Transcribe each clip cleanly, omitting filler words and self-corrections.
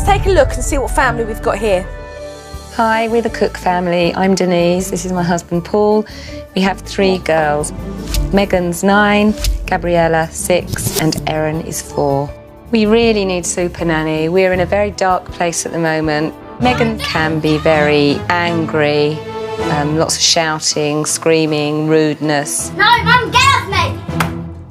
Let's take a look and see what family we've got here. Hi, we're the Cook family. I'm Denise, this is my husband Paul. We have 3 girls. Megan's 9, Gabriella 6 and Erin is 4. We really need super nanny. We're in a very dark place at the moment. Megan can be very angry, lots of shouting, screaming, rudeness. No, Mum, get off me!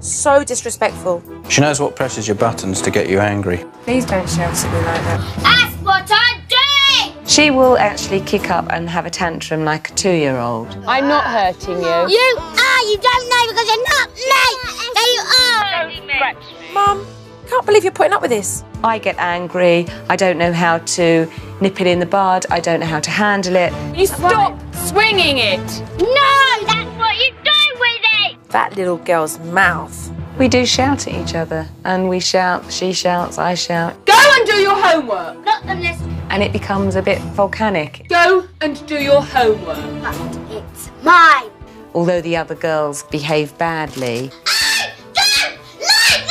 So disrespectful. She knows what presses your buttons to get you angry. Please don't shout at me like that. That's what I'm doing! She will actually kick up and have a tantrum like a 2-year-old. I'm not hurting you. You are! You don't know because you're not me! There you are! Don't scratch me. Mum, can't believe you're putting up with this. I get angry, I don't know how to nip it in the bud, I don't know how to handle it. You stop swinging it. No! That's what you do with it! That little girl's mouth. We do shout at each other, and we shout, she shouts, I shout, Go and do your homework. Not unless... and it becomes a bit volcanic. Go and do your homework. But it's mine! Although the other girls behave badly. I don't like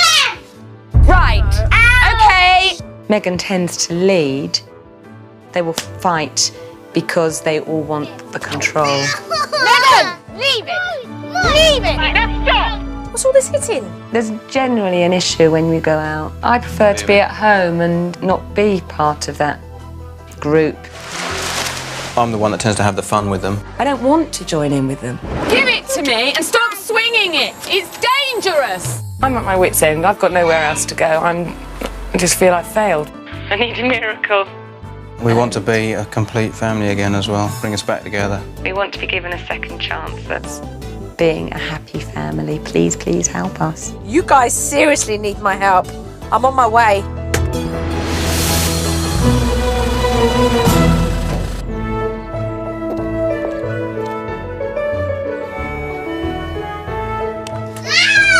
them! Right. Okay. Megan tends to lead. They will fight because they all want the control. Megan! Leave it! Leave it! Now stop. What's all this hitting? There's generally an issue when we go out. I prefer to be at home and not be part of that group. I'm the one that tends to have the fun with them. I don't want to join in with them. Give it to me and stop swinging it. It's dangerous. I'm at my wit's end. I've got nowhere else to go. I just feel I've failed. I need a miracle. We want to be a complete family again as well. Bring us back together. We want to be given a second chance. That's being a happy family. Please, please help us. You guys seriously need my help. I'm on my way.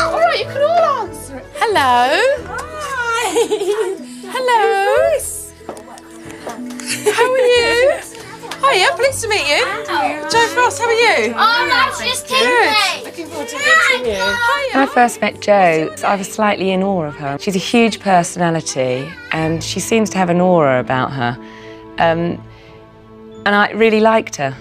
All right, you can all answer it. Hello. Hi. Hello. How are you? Hiya, pleased to meet you. Joe Frost, how are you? Oh, no, she's kidding me! Looking forward to meeting you. When I first met Jo, I was slightly in awe of her. She's a huge personality and she seems to have an aura about her. And I really liked her.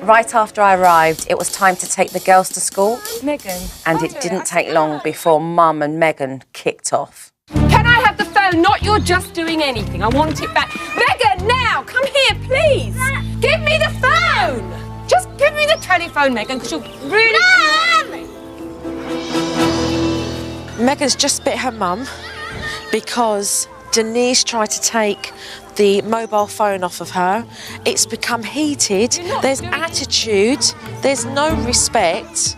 Right after I arrived, it was time to take the girls to school. Megan. And it didn't take long before Mum and Megan kicked off. Can I have the phone? Not you're just doing anything. I want it back. Megan, now, come here, please. Give me the phone. Just give me the telephone, Megan, because you're really... Megan's just bit her mum because Denise tried to take the mobile phone off of her. It's become heated, there's attitude, there's no respect,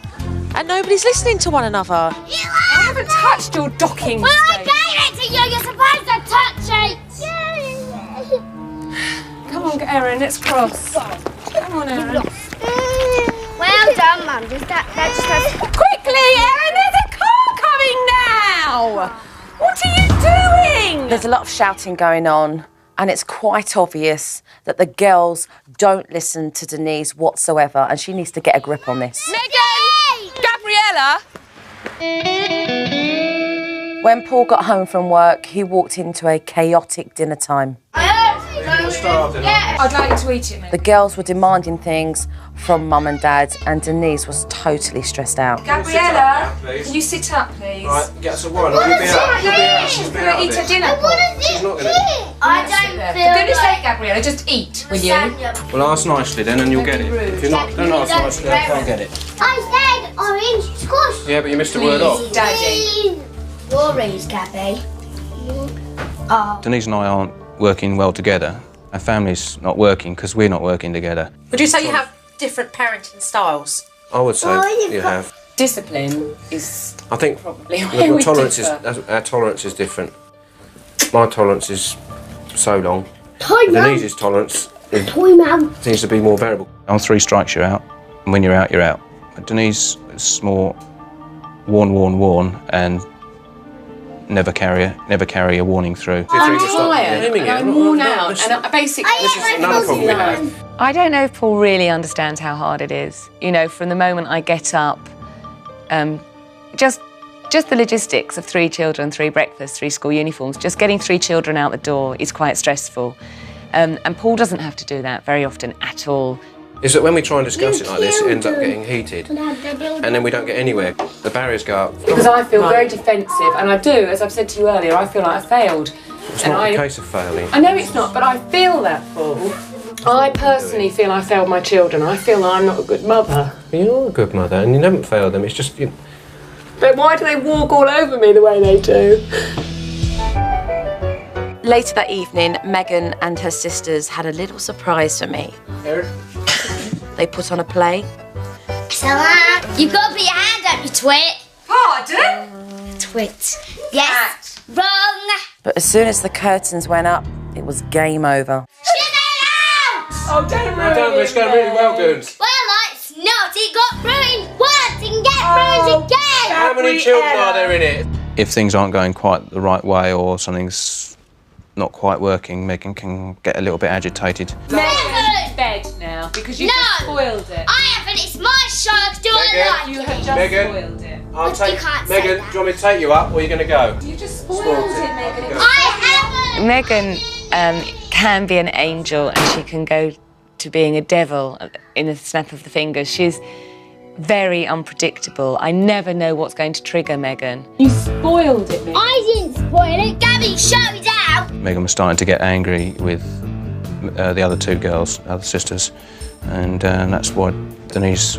and nobody's listening to one another. I haven't touched your docking Well, I station. gave it to you! You're supposed to touch it! Come on, Erin, let's cross. Come on, Erin. Well done, Mum. That just has... Quickly, Erin, there's a car coming now! What are you doing? There's a lot of shouting going on, and it's quite obvious that the girls don't listen to Denise whatsoever, and she needs to get a grip on this. Megan! Gabriella! When Paul got home from work, he walked into a chaotic dinner time. I'd like to eat it, Megan. The girls were demanding things from Mum and Dad, and Denise was totally stressed out. Gabriella, can you sit up, please? Right, get us a wine. You'll be out. She's been out Eat there. a dinner. She's not going to. I don't feel... For goodness sake, Gabriella, just eat, will you? Well, ask nicely then and you'll get it. If you're not, don't ask nicely, I can't get it. I said orange squash. Yeah, but you missed a word off. Daddy. Orange, Gabby. Denise and I aren't working well together. Our family's not working because we're not working together. Would you say you have different parenting styles? I would say you have. Discipline is I think probably your we tolerance differ. our tolerance is different. My tolerance is so long. Toy Denise's tolerance Mum. seems to be more variable. On 3 strikes, you're out. And when you're out, you're out. But Denise is more warn, and never carry a warning through. I'm tired and I'm worn out and I basically... This is another problem we have. I don't know if Paul really understands how hard it is. You know, from the moment I get up, just Just the logistics of 3 children, 3 breakfasts, 3 school uniforms, just getting 3 children out the door is quite stressful. And Paul doesn't have to do that very often at all. Is that when we try and discuss it like this, it ends up getting heated, and then we don't get anywhere. The barriers go up. Because I feel very defensive, and I do, as I've said to you earlier, I feel like I failed. It's not a case of failing. I know it's not, but I feel that, Paul. I personally feel I failed my children. I feel I'm not a good mother. You're a good mother, and you haven't failed them. It's just you. But why do they walk all over me the way they do? Later that evening, Megan and her sisters had a little surprise for me. They put on a play. Stella, you've got to put your hand up, you twit. Pardon? Twit. Yes. Wrong. But as soon as the curtains went up, it was game over. Oh, don't ruin it. It's going really well, Goons. Well, it's not. It got ruined once and get ruined again. How many children are there in it? If things aren't going quite the right way or something's not quite working, Megan can get a little bit agitated. Megan's bed now because you just spoiled it. I haven't. It's my show. I can do what I like. You have just spoiled it. I'll But you can't say Megan, that. do you want me to take you up or are you going to go? You just spoiled it, Megan. I haven't. Megan can be an angel and she can go to being a devil in a snap of the fingers. She's very unpredictable. I never know what's going to trigger Megan. You spoiled it, Megan. I didn't spoil it. Gabby, shut it down. Megan was starting to get angry with the other 2 girls, other sisters, and that's why Denise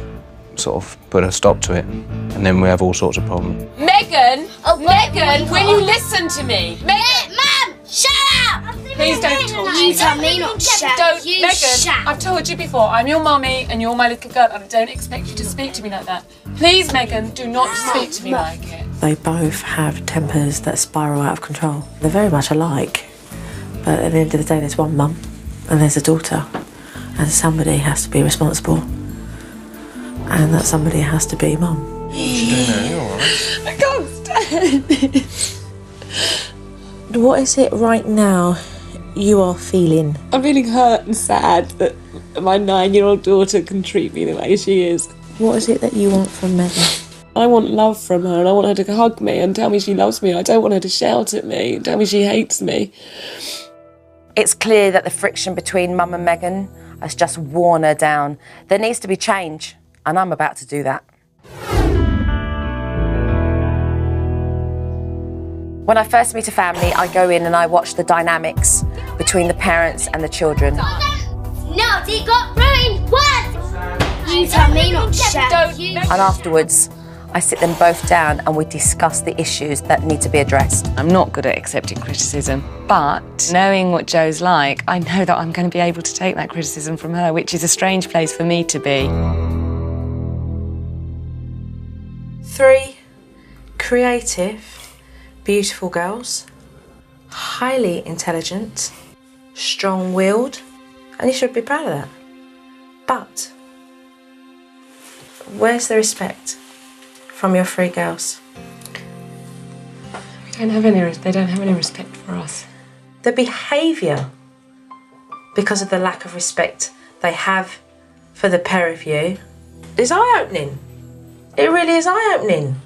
sort of put a stop to it. And then we have all sorts of problems. Megan! Oh, Megan, will you listen to me? Megan! Mum, shut up. Please don't talk to me. You tell me not to shut. Don't, You Megan, shut. I've told you before, I'm your mummy and you're my little girl and I don't expect you to speak to me like that. Please, Megan, do not speak to me like it. They both have tempers that spiral out of control. They're very much alike, but at the end of the day, there's one mum and there's a daughter, and somebody has to be responsible, and that somebody has to be mum. You're all right. I can't stand this. What is it right now you are feeling? I'm feeling hurt and sad that my 9-year-old daughter can treat me the way she is. What is it that you want from Megan? I want love from her and I want her to hug me and tell me she loves me. I don't want her to shout at me and tell me she hates me. It's clear that the friction between Mum and Megan has just worn her down. There needs to be change, and I'm about to do that. When I first meet a family, I go in and I watch the dynamics between the parents and the children. No, it got ruined once. You tell me not to shut. You And afterwards, I sit them both down and we discuss the issues that need to be addressed. I'm not good at accepting criticism, but knowing what Jo's like, I know that I'm going to be able to take that criticism from her, which is a strange place for me to be. 3 creative, beautiful girls, highly intelligent, strong-willed, and you should be proud of that. But where's the respect from your 3 girls? They don't have any respect for us. The behaviour, because of the lack of respect they have for the pair of you, is eye-opening. It really is eye-opening.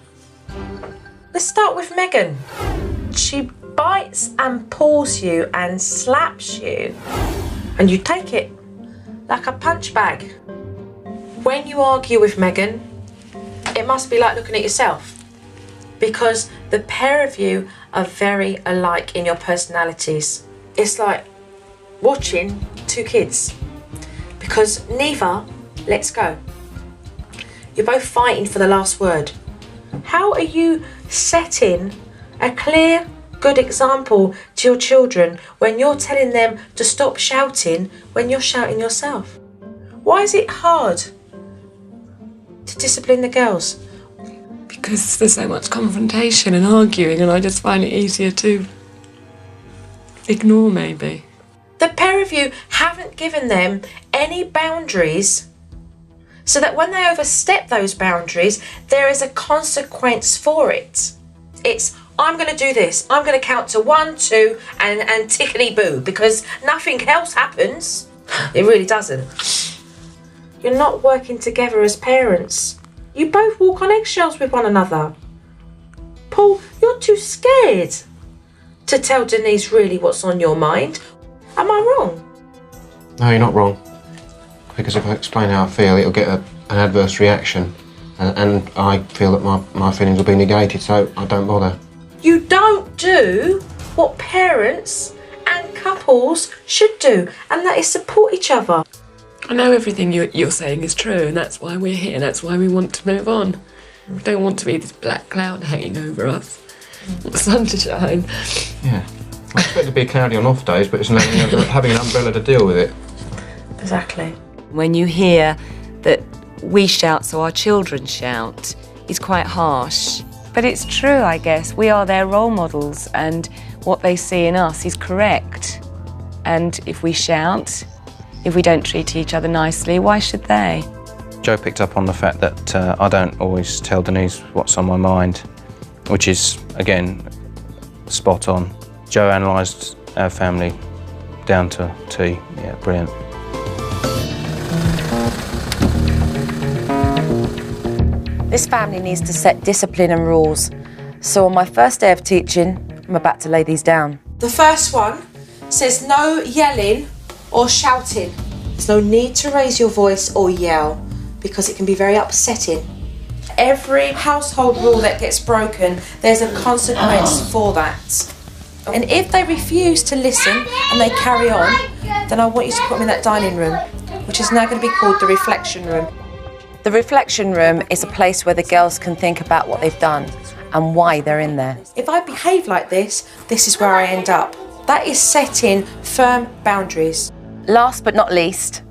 Let's start with Megan. She bites and paws you and slaps you, and you take it like a punch bag. When you argue with Megan, it must be like looking at yourself, because the pair of you are very alike in your personalities. It's like watching 2 kids, because neither lets go. You're both fighting for the last word. How are you setting a clear, good example to your children when you're telling them to stop shouting when you're shouting yourself? Why is it hard to discipline the girls? Because there's so much confrontation and arguing and I just find it easier to ignore, maybe. The pair of you haven't given them any boundaries, so that when they overstep those boundaries, there is a consequence for it. It's, I'm going to do this, I'm going to count to 1, 2, and tickety-boo, because nothing else happens. It really doesn't. You're not working together as parents. You both walk on eggshells with one another. Paul, you're too scared to tell Denise really what's on your mind. Am I wrong? No, you're not wrong. Because if I explain how I feel, it'll get an adverse reaction. And I feel that my feelings will be negated, so I don't bother. You don't do what parents and couples should do, and that is support each other. I know everything you're saying is true, and that's why we're here. That's why we want to move on. We don't want to be this black cloud hanging over us. Want the sun to shine. Yeah. I expect it to be cloudy on off days, but it's having an umbrella to deal with it. Exactly. When you hear that we shout so our children shout, it's quite harsh. But it's true, I guess. We are their role models, and what they see in us is correct. And if we shout, if we don't treat each other nicely, why should they? Joe picked up on the fact that I don't always tell Denise what's on my mind, which is, again, spot on. Joe analysed our family down to T. Yeah, brilliant. This family needs to set discipline and rules. So on my first day of teaching, I'm about to lay these down. The first one says no yelling or shouting. There's no need to raise your voice or yell because it can be very upsetting. Every household rule that gets broken, there's a consequence for that. And if they refuse to listen and they carry on, then I want you to put them in that dining room, which is now going to be called the reflection room. The reflection room is a place where the girls can think about what they've done and why they're in there. If I behave like this, this is where I end up. That is setting firm boundaries. Last but not least,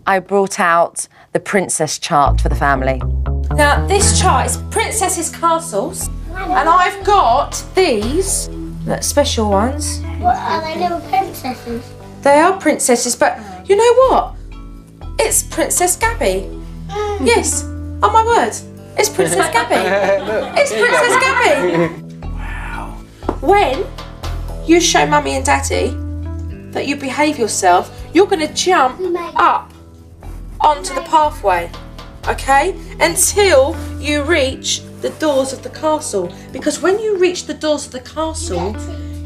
I brought out the princess chart for the family. Now, this chart is princesses' castles, and I've got these special ones. What are they, little princesses? They are princesses, but you know what? It's Princess Gabby. Yes, oh my word, it's Princess Gabby. It's Princess Gabby. Wow. When you show Mummy and Daddy that you behave yourself, you're going to jump up onto the pathway, okay? Until you reach the doors of the castle. Because when you reach the doors of the castle,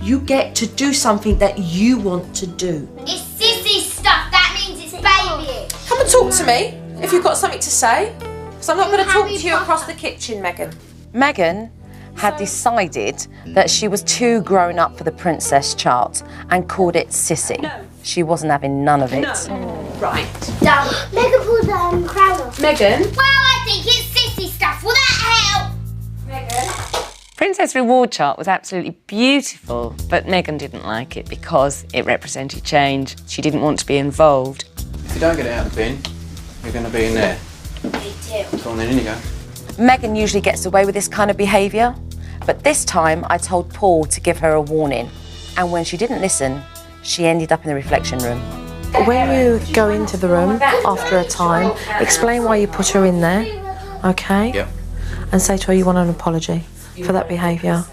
you get to do something that you want to do. It's sissy stuff, that means it's baby. Come and talk to me if you've got something to say. Because I'm not going to talk to you across the kitchen, Megan. Megan had decided that she was too grown up for the princess chart and called it sissy. No. She wasn't having none of it. No. Right. Down. Megan pulled the crown off. Megan. Well, I think it's sissy stuff. Will that help? Megan. Princess Reward chart was absolutely beautiful, but Megan didn't like it because it represented change. She didn't want to be involved. If you don't get it out of the bin, you're going to be in there. Me too. Go on then, in you go. Megan usually gets away with this kind of behaviour, but this time I told Paul to give her a warning. And when she didn't listen, she ended up in the reflection room. When you go into the room after a time, explain why you put her in there, okay? Yeah. And say to her you want an apology for that behaviour.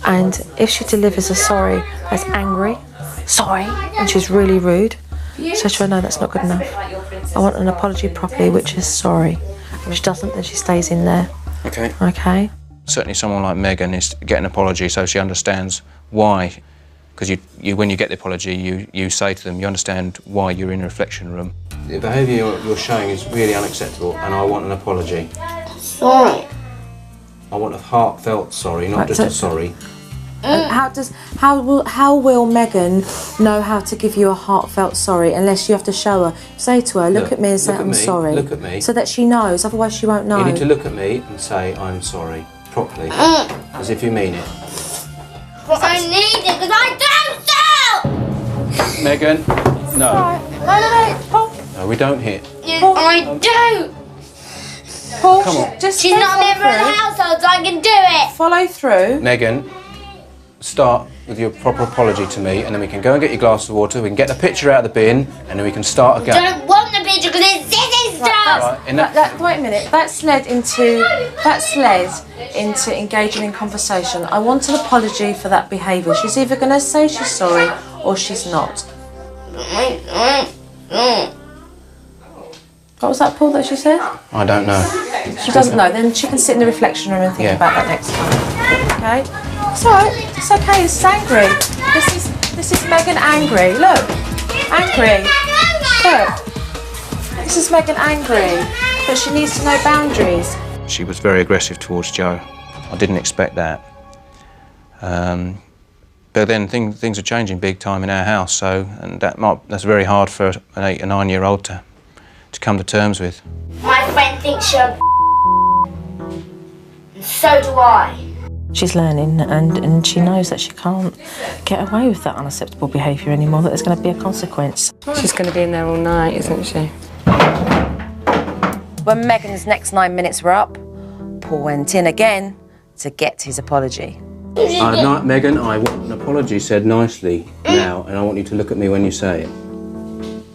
And if she delivers a sorry as angry, sorry, and she's really rude, say to her, no, that's not good enough. I want an apology properly, which is sorry. If she doesn't, then she stays in there. Okay. Okay? Certainly someone like Megan is to get an apology so she understands why. Because you, when you get the apology, you say to them, you understand why you're in a reflection room. The behaviour you're showing is really unacceptable, and I want an apology. Sorry. I want a heartfelt sorry, not just a sorry. And how will Megan know how to give you a heartfelt sorry unless you have to show her? Say to her, look at me and say I'm sorry. Look at me. So that she knows, otherwise she won't know. You need to look at me and say I'm sorry, properly, as if you mean it. But I need it because I don't so! Megan, no. No, Paul. No, we don't hit. Yes, I do! Paul, Come on. just She's not a member of the household, so I can do it! follow through. Megan, start with your proper apology to me, and then we can go and get your glass of water, we can get the picture out of the bin, and then we can start again. I don't want the picture because it's sissy stuff! Right, Wait a minute, that's led into engaging in conversation. I want an apology for that behaviour. She's either going to say she's sorry or she's not. What was that, Paul, that she said? I don't know. She doesn't know. Then she can sit in the reflection room and think about that next time. Okay. It's alright. It's okay. This is angry. This is Megan angry. Look. Angry. Look. This is Megan angry. But she needs to know boundaries. She was very aggressive towards Joe. I didn't expect that. But then things are changing big time in our house, and that's very hard for an 8 or 9 year old to come to terms with. My friend thinks you're a and so do I. She's learning and she knows that she can't get away with that unacceptable behaviour anymore, that there's going to be a consequence. She's going to be in there all night, isn't she? When Megan's next 9 minutes were up, Paul went in again to get his apology. Megan, I want an apology said nicely now, and I want you to look at me when you say it.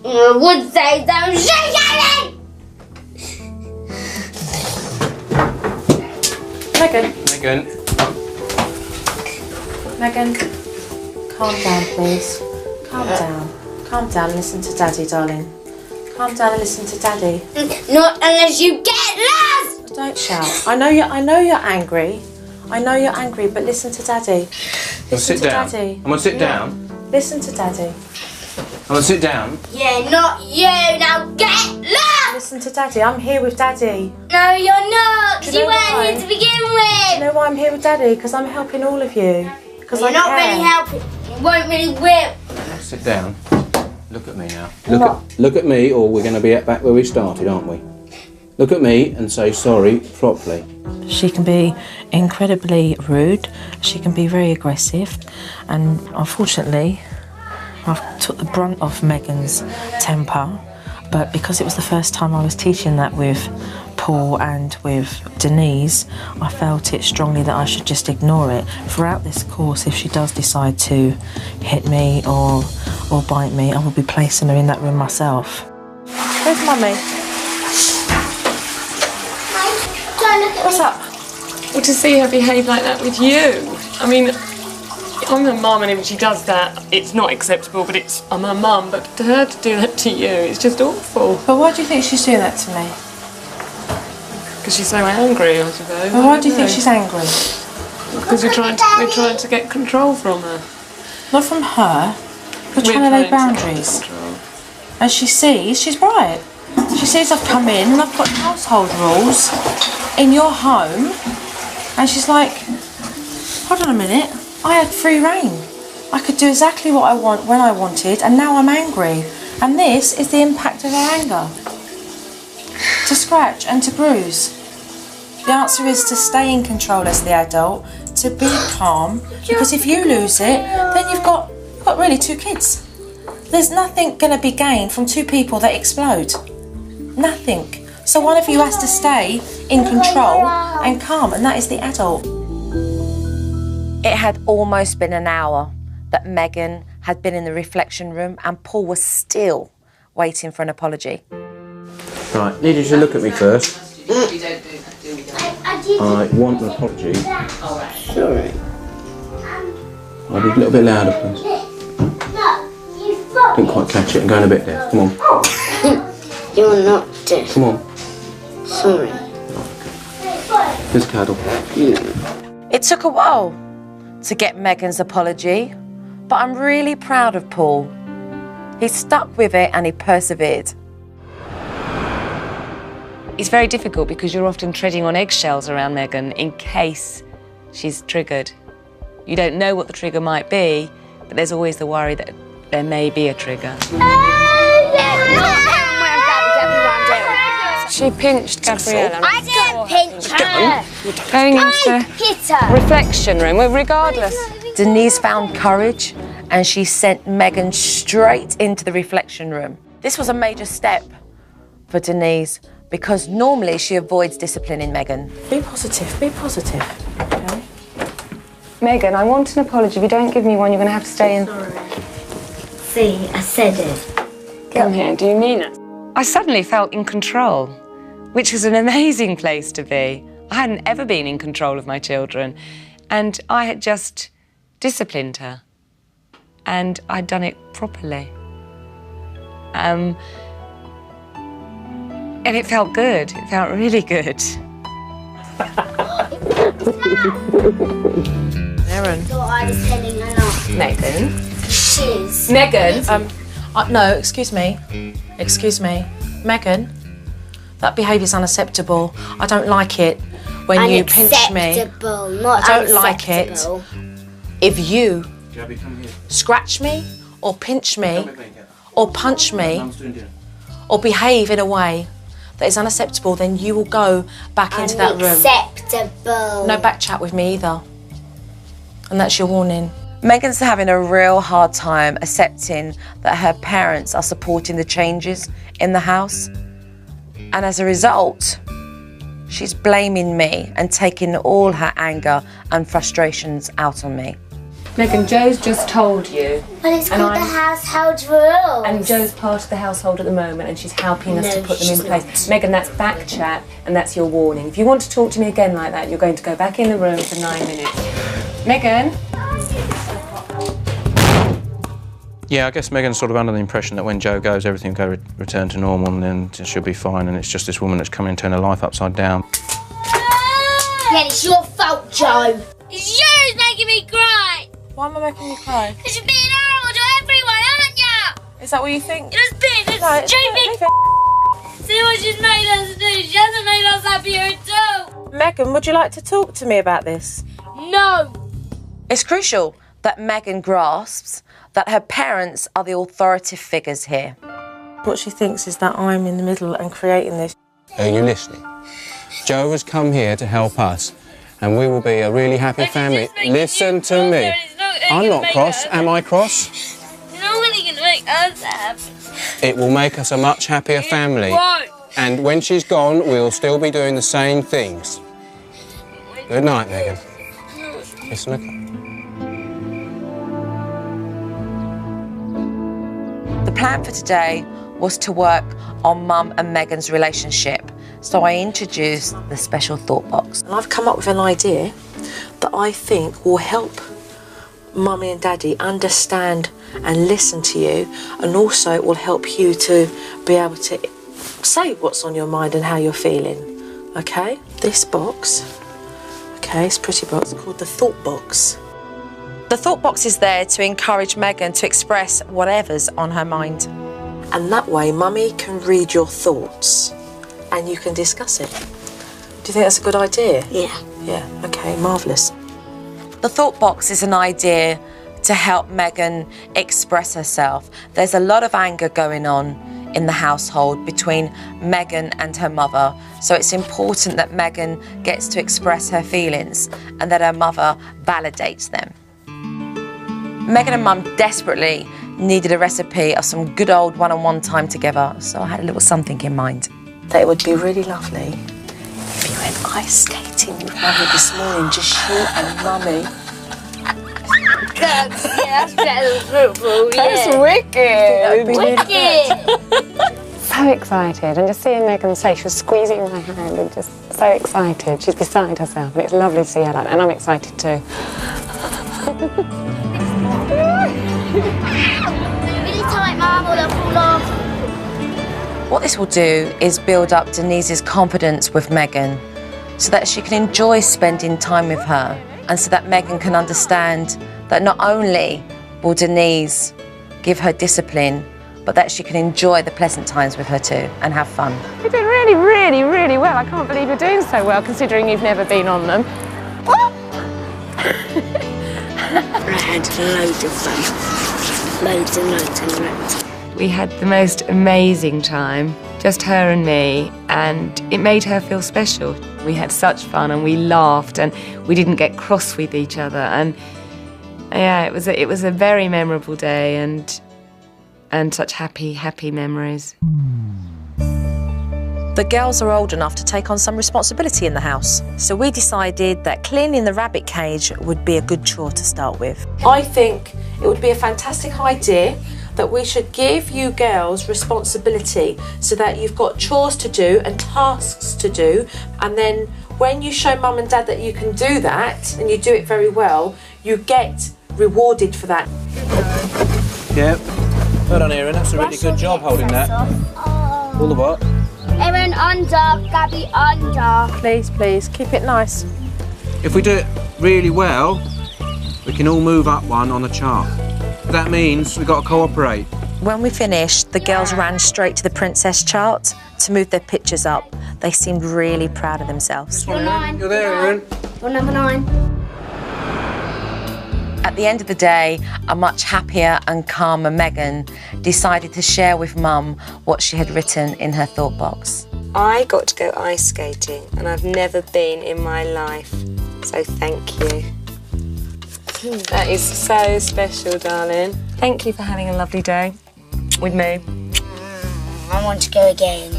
I would say don't shake at me! Megan, calm down, please. Calm down. Calm down and listen to Daddy, darling. Calm down and listen to Daddy. Not unless you get lost! Don't shout. I know you're angry. I know you're angry, but listen to Daddy. Sit down. Daddy. I'm gonna sit down. Listen to Daddy. I'm gonna sit down. Yeah, not you. Now get lost! Listen to Daddy. I'm here with Daddy. No, you're not. Do you know You weren't why? here to begin Do you with. know why I'm here with Daddy? Because I'm helping all of you. Because You're I not care. really helping. You won't really will. Sit down. Look at me now. Look at me, or we're going to be back where we started, aren't we? Look at me and say sorry properly. She can be incredibly rude. She can be very aggressive, and unfortunately, I've took the brunt of Megan's temper. But because it was the first time I was teaching that with Paul and with Denise, I felt it strongly that I should just ignore it. Throughout this course, if she does decide to hit me or bite me, I will be placing her in that room myself. Where's Mummy? What's up? Well, to see her behave like that with you. I mean, I'm her mum, and if she does that, it's not acceptable, but I'm her mum. But to her to do that to you, it's just awful. But why do you think she's doing that to me? Because she's so angry, I suppose. But why do you think she's angry? Because we're trying to get control from her. Not from her. We're trying to lay boundaries. And she sees, she's right. She sees I've come in and I've got household rules in your home. And she's like, hold on a minute, I had free reign. I could do exactly what I want when I wanted, and now I'm angry. And this is the impact of her anger. To scratch and to bruise. The answer is to stay in control as the adult, to be calm, because if you lose it, then you've got really 2 kids. There's nothing going to be gained from 2 people that explode. Nothing. So one of you has to stay in control and calm, and that is the adult. It had almost been an hour that Megan had been in the reflection room, and Paul was still waiting for an apology. Right, need you to look at me first. I want an apology. Sorry. I'll be a little bit louder, please. Didn't quite catch it. I'm going a bit deaf. Come on. You're not deaf. Come on. Sorry. Just cuddle. It took a while to get Megan's apology, but I'm really proud of Paul. He stuck with it and he persevered. It's very difficult because you're often treading on eggshells around Megan in case she's triggered. You don't know what the trigger might be, but there's always the worry that there may be a trigger. She pinched Gabriella. I didn't pinch her. Going I into hit her. reflection room, well, regardless. Denise found courage and she sent Megan straight into the reflection room. This was a major step for Denise because normally she avoids disciplining Megan. Be positive, okay? Megan, I want an apology. If you don't give me one, you're going to have to stay in. See, I said it. Come here, do you mean it? I suddenly felt in control, which was an amazing place to be. I hadn't ever been in control of my children, and I had just disciplined her, and I'd done it properly. And it felt good. It felt really good. Erin. Thought I was telling her not. Megan. Shiz. Megan. No, excuse me. Excuse me. Megan, that behaviour's unacceptable. I don't like it when you pinch me. Unacceptable, not I don't like it. unacceptable. If you scratch me or pinch me or punch me or behave in a way that is unacceptable, then you will go back into that room. Unacceptable. No back chat with me either. And that's your warning. Megan's having a real hard time accepting that her parents are supporting the changes in the house. And as a result, she's blaming me and taking all her anger and frustrations out on me. Megan, Joe's just told you. Well, it's called the household rules. And Joe's part of the household at the moment and she's helping us to put them in place. Megan, that's back chat and that's your warning. If you want to talk to me again like that, you're going to go back in the room for 9 minutes. Megan? Yeah, I guess Megan's sort of under the impression that when Joe goes, everything will go return to normal and then she'll be fine, and it's just this woman that's come in and turned her life upside down. Yeah, it's your fault, Joe. It's you who's making me cry. Why am I making you cry? Because you're being horrible to everyone, aren't you? Is that what you think? You're just being a stupid See what she's made us do. She hasn't made us happier too. Megan, would you like to talk to me about this? No. It's crucial that Megan grasps that her parents are the authoritative figures here. What she thinks is that I'm in the middle and creating this. Are you listening? Joe has come here to help us, and we will be a really happy family. Listen to me. I'm not cross. Am I cross? You're not really going to make us happy. It will make us a much happier family. And when she's gone, we'll still be doing the same things. Good night, Megan. Listen, okay. The plan for today was to work on Mum and Megan's relationship, so I introduced the special thought box. And I've come up with an idea that I think will help Mummy and Daddy understand and listen to you, and also it will help you to be able to say what's on your mind and how you're feeling, okay? This box, okay, it's a pretty box called the thought box. The thought box is there to encourage Megan to express whatever's on her mind. And that way, Mummy can read your thoughts and you can discuss it. Do you think that's a good idea? Yeah. Yeah, okay, marvellous. The thought box is an idea to help Megan express herself. There's a lot of anger going on in the household between Megan and her mother, so it's important that Megan gets to express her feelings and that her mother validates them. Megan and Mum desperately needed a recipe of some good old one-on-one time together, so I had a little something in mind. That it would be really lovely if you went ice skating with Mummy this morning, just you and Mummy. That's better than football, That's wicked! Wicked! So excited, and just seeing Megan's face, she was squeezing my hand and just so excited. She's beside herself, and it's lovely to see her like that, and I'm excited too. Really tight, Mum, or they'll fall off. What this will do is build up Denise's confidence with Megan so that she can enjoy spending time with her, and so that Megan can understand that not only will Denise give her discipline, but that she can enjoy the pleasant times with her too and have fun. You're doing really, really, really well. I can't believe you're doing so well considering you've never been on them. I had loads of fun. Loads and loads and loads. We had the most amazing time, just her and me, and it made her feel special. We had such fun and we laughed and we didn't get cross with each other, and yeah, it was a very memorable day and such happy memories. The girls are old enough to take on some responsibility in the house, so we decided that cleaning the rabbit cage would be a good chore to start with. I think it would be a fantastic idea that we should give you girls responsibility so that you've got chores to do and tasks to do, and then when you show Mum and Dad that you can do that and you do it very well, you get rewarded for that. Yeah. Well done, Erin. That's a really good job holding that. All the what? Erin under, Gabby under. Please, please, keep it nice. If we do it really well, we can all move up one on the chart. That means we've got to cooperate. When we finished, the girls ran straight to the princess chart to move their pictures up. They seemed really proud of themselves. You're 9. You're there, Erin. You're number 9. At the end of the day, a much happier and calmer Megan decided to share with Mum what she had written in her thought box. I got to go ice skating and I've never been in my life, so thank you. That is so special, darling. Thank you for having a lovely day with me. I want to go again.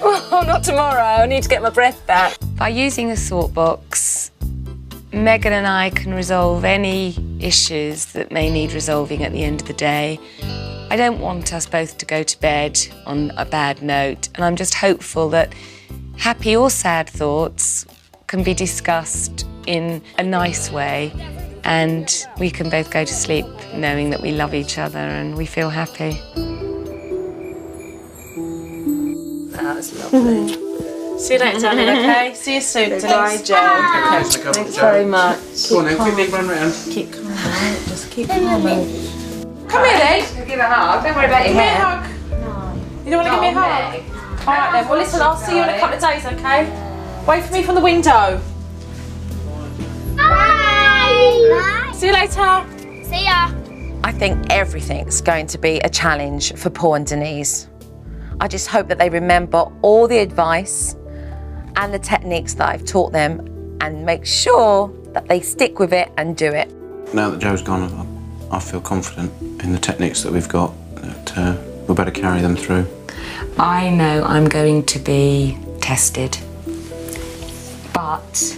Oh, not tomorrow. I need to get my breath back. By using a thought box, Megan and I can resolve any issues that may need resolving at the end of the day. I don't want us both to go to bed on a bad note, and I'm just hopeful that happy or sad thoughts can be discussed in a nice way, and we can both go to sleep knowing that we love each other and we feel happy. That was lovely. See you later, darling, okay? See you soon. Bye, Joe. Thanks very much. Go on then, quickly run round. Keep calm, right? Just keep calm. Come here then. Give a hug. Don't worry about your Give me a hair. hug. You don't want to give me a hug? All right then. Well, listen, I'll see you in a couple of days, okay? Wait for me from the window. Bye. See you later. See ya. I think everything's going to be a challenge for Paul and Denise. I just hope that they remember all the advice and the techniques that I've taught them and make sure that they stick with it and do it. Now that Joe's gone, I feel confident in the techniques that we've got, that we'll better carry them through. I know I'm going to be tested, but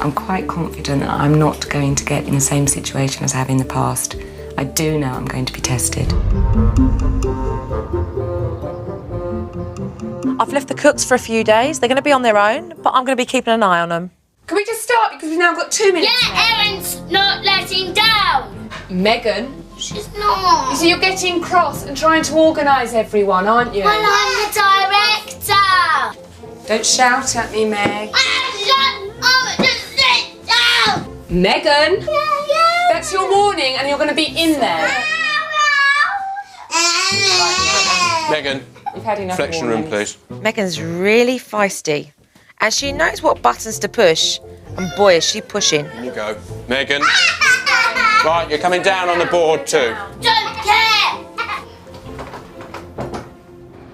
I'm quite confident that I'm not going to get in the same situation as I have in the past. I do know I'm going to be tested. I've left the cooks for a few days. They're going to be on their own, but I'm going to be keeping an eye on them. Can we just start because we've now got 2 minutes? Yeah, Erin's not letting down. Megan, She's not. so you're getting cross and trying to organise everyone, aren't you? Well, I'm the director. Don't shout at me, Meg. Shut up, just sit down. Megan, Yeah. that's your warning and you're going to be in there. Megan, You've had enough reflection room, warnings. please. Megan's really feisty and she knows what buttons to push, and boy is she pushing. Here you go. Megan. Right, you're coming down on the board too. Don't care.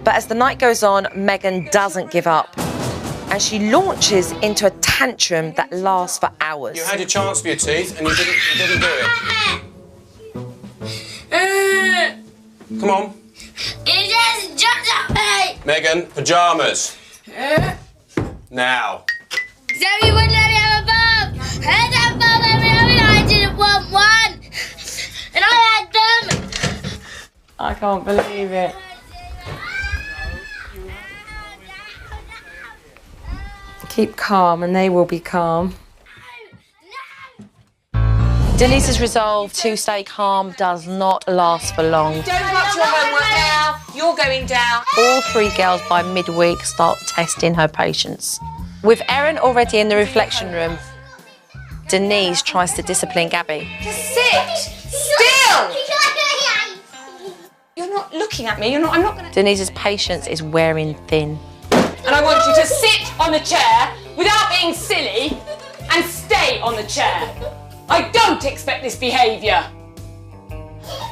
But as the night goes on, Megan doesn't give up and she launches into a tantrum that lasts for hours. You had your chance for your teeth and you didn't do it. Come on. It just at me. Megan, pyjamas. Now. So you wouldn't let me have a bum. I had that bum every other night. I didn't want one. And I had them. I can't believe it. Keep calm and they will be calm. Denise's resolve to stay calm does not last for long. Don't touch your homework now. You're going down. All 3 girls by midweek start testing her patience. With Erin already in the reflection room, Denise tries to discipline Gabby. Just sit still. You're not looking at me. I'm not going to... Denise's patience is wearing thin. And I want you to sit on the chair without being silly and stay on the chair. I don't expect this behaviour.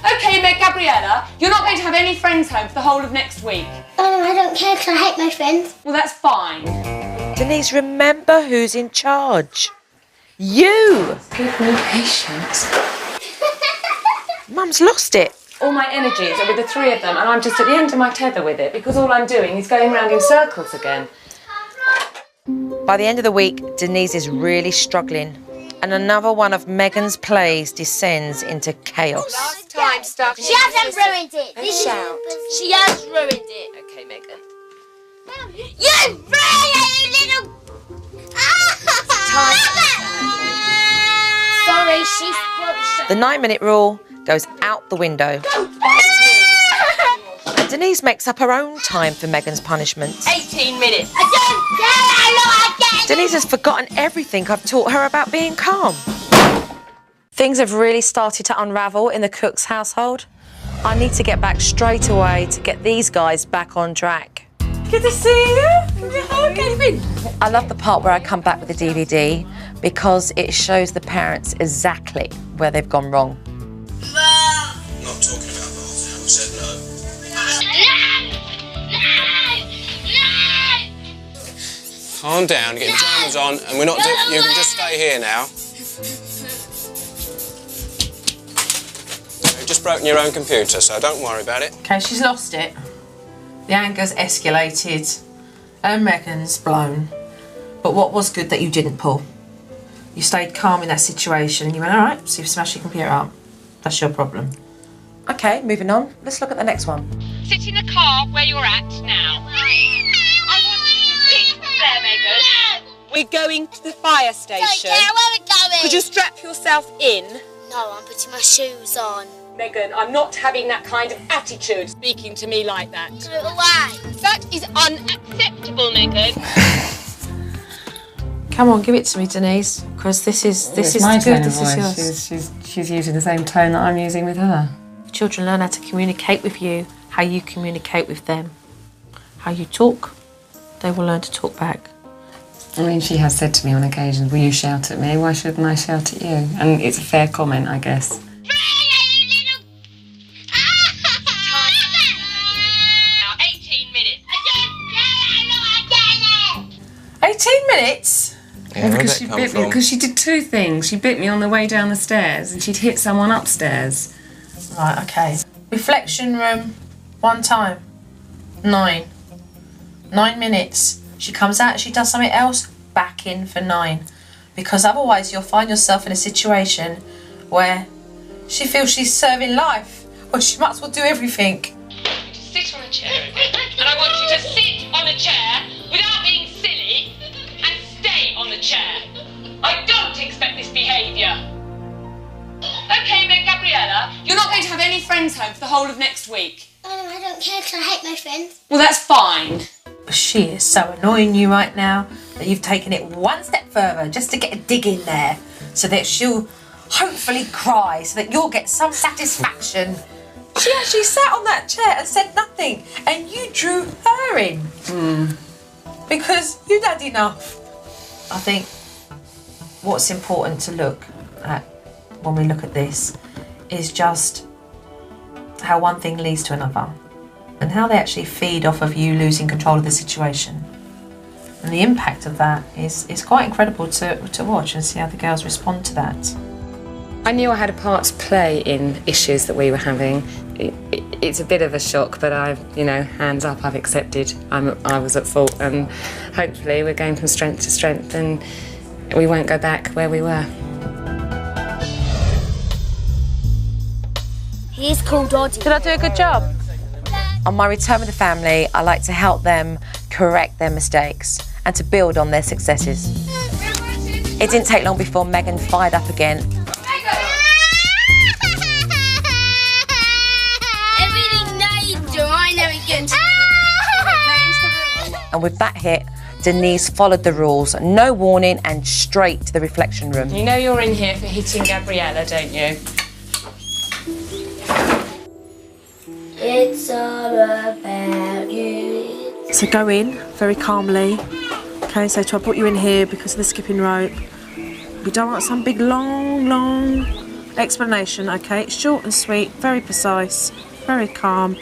OK, Meg, Gabriella, you're not going to have any friends home for the whole of next week. Oh, I don't care because I hate my friends. Well, that's fine. Denise, remember who's in charge. You! Give me patience. Mum's lost it. All my energies are with the 3 of them and I'm just at the end of my tether with it because all I'm doing is going round in circles again. By the end of the week, Denise is really struggling. And another one of Megan's plays descends into chaos. Last time stuff. She hasn't ruined it. This shout. She has ruined it. OK, Megan. You ruined it, you little... Sorry, she's probably... The 9-minute rule goes out the window. And Denise makes up her own time for Megan's punishments. 18 minutes. I don't care how long I get Denise has forgotten everything I've taught her about being calm. Things have really started to unravel in the Cook's household. I need to get back straight away to get these guys back on track. Good to see you. Okay, I love the part where I come back with the DVD because it shows the parents exactly where they've gone wrong. Not talking about that. We said no. Calm down, get your pajamas on, and we're not doing. You can just stay here now. You've just broken your own computer, so don't worry about it. Okay, she's lost it. The anger's escalated, and Megan's blown. But what was good that you didn't pull? You stayed calm in that situation, and you went, all right, so you've smashed your computer up. That's your problem. Okay, moving on. Let's look at the next one. Sit in the car where you're at now. I want you to sit there, Megan. We're going to the fire station. Where are we going? Could you strap yourself in? No, I'm putting my shoes on. Megan, I'm not having that kind of attitude speaking to me like that. Go away. That is unacceptable, Megan. Come on, give it to me, Denise, because this is my good. tone of This is voice. yours. She's using the same tone that I'm using with her. Children learn how to communicate with you, how you communicate with them. How you talk, they will learn to talk back. I mean, she has said to me on occasion, will you shout at me? Why shouldn't I shout at you? And it's a fair comment, I guess. 18 minutes? Yeah, because she bit me. Because she did two things. She bit me on the way down the stairs, and she'd hit someone upstairs. Right, okay. Reflection room, one time. 9 minutes. She comes out, she does something else, back in for 9. Because otherwise you'll find yourself in a situation where she feels she's serving life. Well, she might as well do everything. Just sit on a chair. And I want you to sit on a chair without being silly and stay on the chair. I don't expect this behaviour. Okay, Meg Gabriella, you're not going to have any friends home for the whole of next week. Oh, I don't care because I hate my friends. Well, that's fine. She is so annoying you right now that you've taken it one step further just to get a dig in there so that she'll hopefully cry so that you'll get some satisfaction. She actually sat on that chair and said nothing and you drew her in because you'd had enough. I think what's important to look at when we look at this is just how one thing leads to another and how they actually feed off of you losing control of the situation. And the impact of that is quite incredible to watch and see how the girls respond to that. I knew I had a part to play in issues that we were having. It's a bit of a shock, but hands up, I've accepted I was at fault, and hopefully we're going from strength to strength and we won't go back where we were. He's called Oddie. Did I do a good job? On my return with the family, I like to help them correct their mistakes and to build on their successes. It didn't take long before Megan fired up again. Everything needs to, I know it gets. And with that hit, Denise followed the rules, no warning and straight to the reflection room. You know you're in here for hitting Gabriella, don't you? It's all about you. So go in very calmly. Okay, so I brought you in here because of the skipping rope. We don't want some big long explanation, okay? It's short and sweet, very precise, very calm.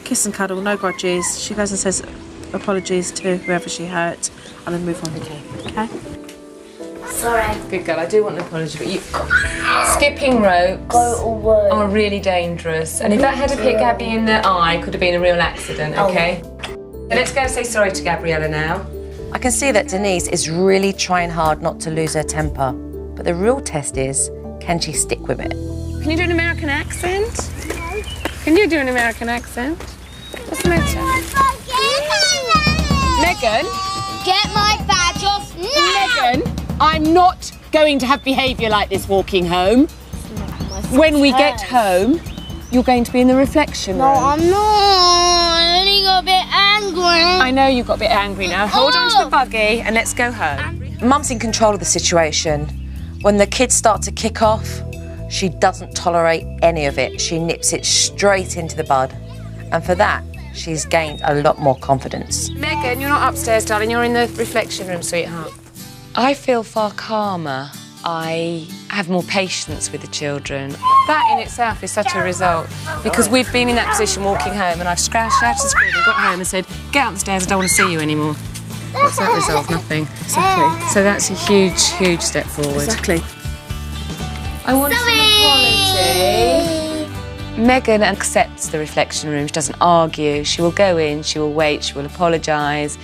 Kiss and cuddle, no grudges. She goes and says apologies to whoever she hurt and then move on again, okay? Sorry. Good girl, I do want an apology, but you... Skipping ropes Go away. are really dangerous, and if that had hit Gabby in the eye, it could have been a real accident, okay? So let's go and say sorry to Gabriella now. I can see that Denise is really trying hard not to lose her temper, but the real test is, can she stick with it? Can you do an American accent? Can you do an American accent? What's the matter? Megan? Get my badge off now! Megan, I'm not going to have behaviour like this walking home. When we get home, you're going to be in the reflection room. No, I'm not. I only got a bit angry. I know you got a bit angry now. Hold on to the buggy and let's go home. Mum's in control of the situation. When the kids start to kick off, she doesn't tolerate any of it. She nips it straight into the bud. And for that, she's gained a lot more confidence. Megan, you're not upstairs, darling. You're in the reflection room, sweetheart. I feel far calmer. I have more patience with the children. That in itself is such a result, because we've been in that position walking home and I've shouted and screamed and got home and said, get up the stairs, I don't want to see you anymore. What's that resolve? Nothing. Exactly. So that's a huge, huge step forward. Exactly. I want some apology. Megan accepts the reflection room. She doesn't argue. She will go in, she will wait, she will apologise,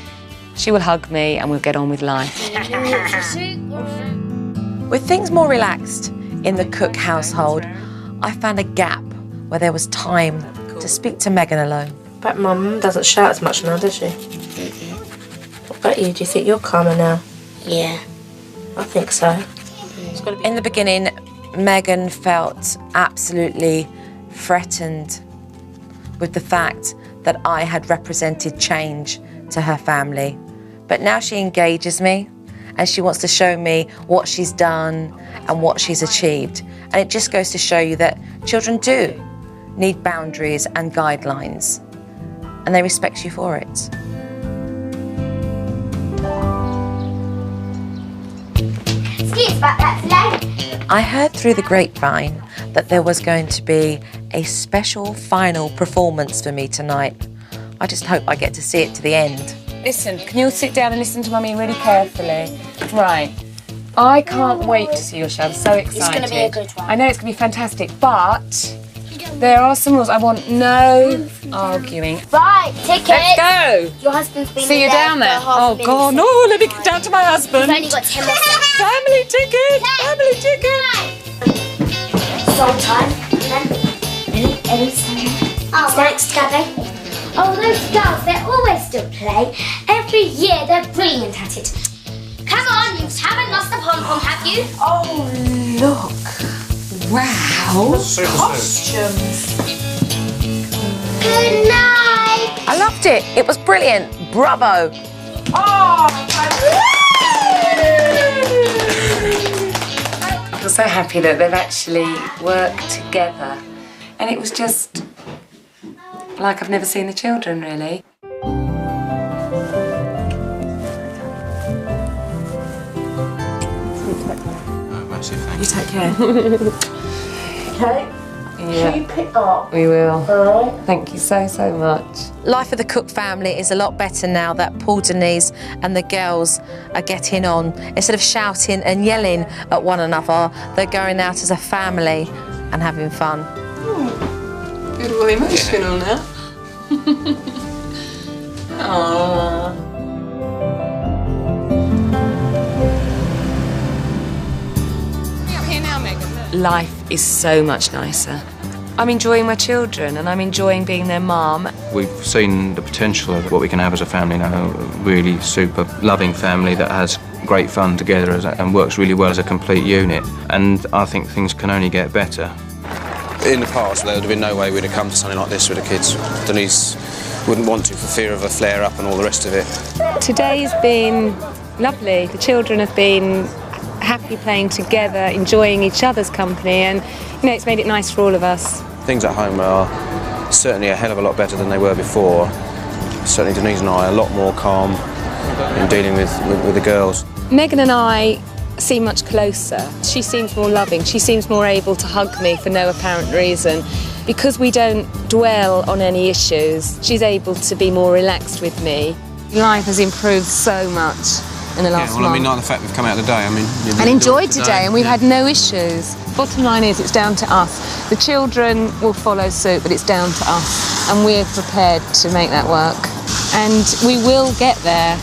she will hug me and we'll get on with life. With things more relaxed in the Cook household, I found a gap where there was time to speak to Megan alone. But Mum doesn't shout as much now, does she? What about you? Do you think you're calmer now? Yeah. I think so. In the beginning, Megan felt absolutely threatened with the fact that I had represented change to her family. But now she engages me and she wants to show me what she's done and what she's achieved. And it just goes to show you that children do need boundaries and guidelines, and they respect you for it. Excuse, but that's late. I heard through the grapevine that there was going to be a special final performance for me tonight. I just hope I get to see it to the end. Listen, can you all sit down and listen to Mummy really carefully? Right. I can't wait to see your show. I'm so excited. It's going to be a good one. I know it's going to be fantastic, but there are some rules. I want no arguing. Right, ticket. Let's go. Your husband's been See you there down there. for half Oh, a minute. God, no, let me get down to my husband. You've only got 10 more seconds. Family ticket, family ticket. Song time. Any song? Oh. Thanks, Gabby. Oh, those girls, they always still play. Every year, they're brilliant at it. Come on, you haven't lost the pom-pom, have you? Oh, look. Wow. Costumes. Good night. I loved it. It was brilliant. Bravo. I feel so happy that they've actually worked together. And it was just like I've never seen the children, really. Massive thank You take care. Okay. Yeah. Keep it up. We will. All right. Thank you so, so much. Life of the Cook family is a lot better now that Paul, Denise and the girls are getting on. Instead of shouting and yelling at one another, they're going out as a family and having fun. Good, well, emotional now. Aww. Life is so much nicer. I'm enjoying my children and I'm enjoying being their mum. We've seen the potential of what we can have as a family now, a really super loving family that has great fun together and works really well as a complete unit. And I think things can only get better. In the past, there would have been no way we'd have come to something like this with the kids. Denise wouldn't want to for fear of a flare-up and all the rest of it. Today's been lovely. The children have been happy playing together, enjoying each other's company, and you know, it's made it nice for all of us. Things at home are certainly a hell of a lot better than they were before. Certainly Denise and I are a lot more calm in dealing with the girls. Megan and I seem much closer. She seems more loving. She seems more able to hug me for no apparent reason. Because we don't dwell on any issues, she's able to be more relaxed with me. Life has improved so much in the last month. I mean, like the fact we've come out today, I mean... And enjoyed today, and we've had no issues. Bottom line is, it's down to us. The children will follow suit, but it's down to us. And we're prepared to make that work. And we will get there.